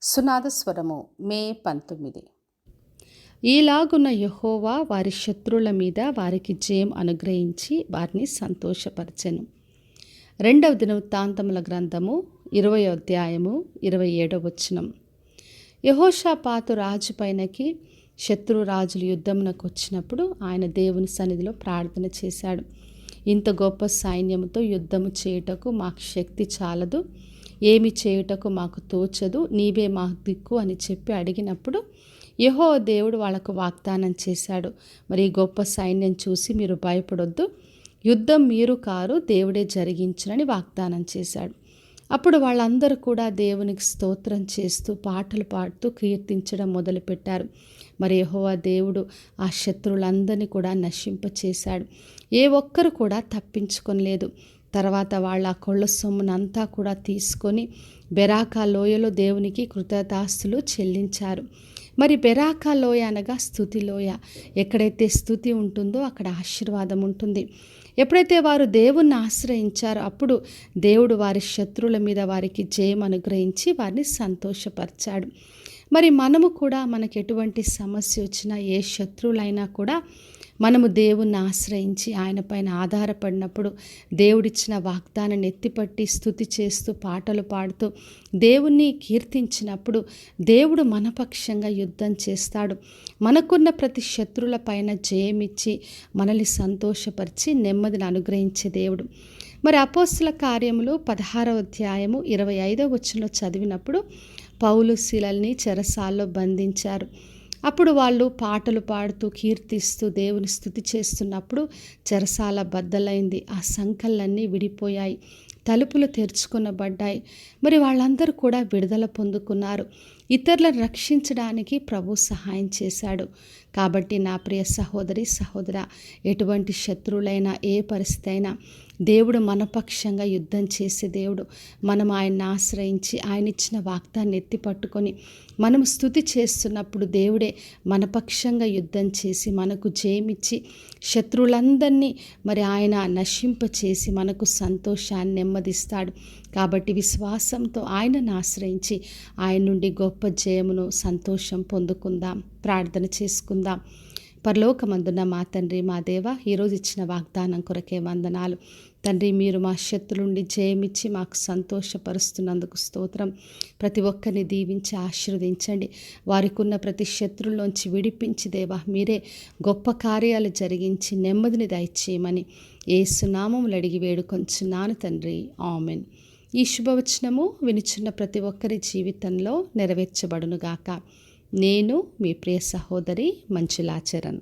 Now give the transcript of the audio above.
సునాదస్వరము మే 19. ఈలాగున యెహోవా వారి శత్రువుల మీద వారికి జయం అనుగ్రహించి వారిని సంతోషపరచెను. 2వ దినవృత్తాంతముల గ్రంథము 20వ అధ్యాయము 27వ వచనం. యెహోషాపాతు రాజు పైనకి శత్రురాజులు యుద్ధమునకు వచ్చినప్పుడు ఆయన దేవుని సన్నిధిలో ప్రార్థన చేశాడు. ఇంత గొప్ప సైన్యముతో యుద్ధము చేయుటకు మాకు శక్తి చాలదు, ఏమి చేయుటకు మాకు తోచదు, నీవే మా దిక్కు అని చెప్పి అడిగినప్పుడు యెహోవా దేవుడు వాళ్ళకు వాగ్దానం చేశాడు. మరి ఈ గొప్ప సైన్యం చూసి మీరు భయపడొద్దు, యుద్ధం మీరు కారు, దేవుడే జరిగించునని వాగ్దానం చేశాడు. అప్పుడు వాళ్ళందరూ కూడా దేవునికి స్తోత్రం చేస్తూ పాటలు పాడుతూ కీర్తించడం మొదలుపెట్టారు. మరి యెహోవా దేవుడు ఆ శత్రువులందరినీ కూడా నశింపచేశాడు. ఏ ఒక్కరు కూడా తప్పించుకొనలేదు. తర్వాత వాళ్ళ ఆ కొళ్ళ సొమ్మునంతా కూడా తీసుకొని బెరాకా లోయలో దేవునికి కృతజ్ఞతాస్తులు చెల్లించారు. మరి బెరాకా లోయ అనగా స్తుతి లోయ. ఎక్కడైతే స్తుతి ఉంటుందో అక్కడ ఆశీర్వాదం ఉంటుంది. ఎప్పుడైతే వారు దేవుణ్ణి ఆశ్రయించారో అప్పుడు దేవుడు వారి శత్రువుల మీద వారికి జయం అనుగ్రహించి వారిని సంతోషపరిచాడు. మరి మనము కూడా మనకు ఎటువంటి సమస్య వచ్చినా, ఏ శత్రువులైనా కూడా మనము దేవుణ్ణి ఆశ్రయించి ఆయన పైన ఆధారపడినప్పుడు దేవుడిచ్చిన వాగ్దానాన్ని ఎత్తిపట్టి స్తుతి చేస్తూ పాటలు పాడుతూ దేవుణ్ణి కీర్తించినప్పుడు దేవుడు మన పక్షంగా యుద్ధం చేస్తాడు. మనకున్న ప్రతి శత్రువుల పైన జయమిచ్చి మనల్ని సంతోషపరిచి నెమ్మదిని అనుగ్రహించే దేవుడు. మరి అపోస్తుల కార్యములు 16వ అధ్యాయము 25వ వచనంలో చదివినప్పుడు పౌలు శీలల్ని చెరసాల్లో బంధించారు. అప్పుడు వాళ్ళు పాటలు పాడుతూ కీర్తిస్తూ దేవుని స్తుతి చేస్తున్నప్పుడు చెరసాల బద్దలైంది. ఆ సంకళ్ళన్నీ విడిపోయాయి, తలుపులు తెరుచుకొనబడ్డాయి. మరి వాళ్ళందరూ కూడా విడుదల పొందుకున్నారు. ఇతరులను రక్షించడానికి ప్రభు సహాయం చేశాడు. కాబట్టి నా ప్రియ సహోదరి సహోదరా, ఎటువంటి శత్రువులైనా ఏ పరిస్థితి అయినా దేవుడు మన పక్షంగా యుద్ధం చేసే దేవుడు. మనం ఆయన్ని ఆశ్రయించి ఆయన ఇచ్చిన వాగ్దాన్ని ఎత్తి పట్టుకొని మనం స్తుతి చేస్తున్నప్పుడు దేవుడే మన పక్షంగా యుద్ధం చేసి మనకు జయమిచ్చి శత్రువులందరినీ మరి ఆయన నశింపచేసి మనకు సంతోషాన్ని నెమ్మదిస్తాడు. కాబట్టి విశ్వాసంతో ఆయనను ఆశ్రయించి ఆయన నుండి గొప్ప జయమును సంతోషం పొందుకుందాం. ప్రార్థన చేసుకుందాం. పరలోకమందున్న మా తండ్రి, మా దేవ, ఈరోజు ఇచ్చిన వాగ్దానం కొరకే వందనాలు తండ్రి. మీరు మా శత్రువుల నుండి జయమిచ్చి మాకు సంతోషపరుస్తున్నందుకు స్తోత్రం. ప్రతి ఒక్కరిని దీవించి ఆశీర్వదించండి. వారికి ఉన్న ప్రతి శత్రువులోంచి విడిపించి దేవా మీరే గొప్ప కార్యాలు జరిగించి నెమ్మదిని దయచేయమని యేసు నామములో అడిగి వేడుకొంచున్నాను తండ్రి, ఆమెన్. ఈ శుభవచనము వినుచున్న ప్రతి ఒక్కరి జీవితంలో నెరవేర్చబడునుగాక. నేను మీ ప్రియ సహోదరి మంజులాచరణ్.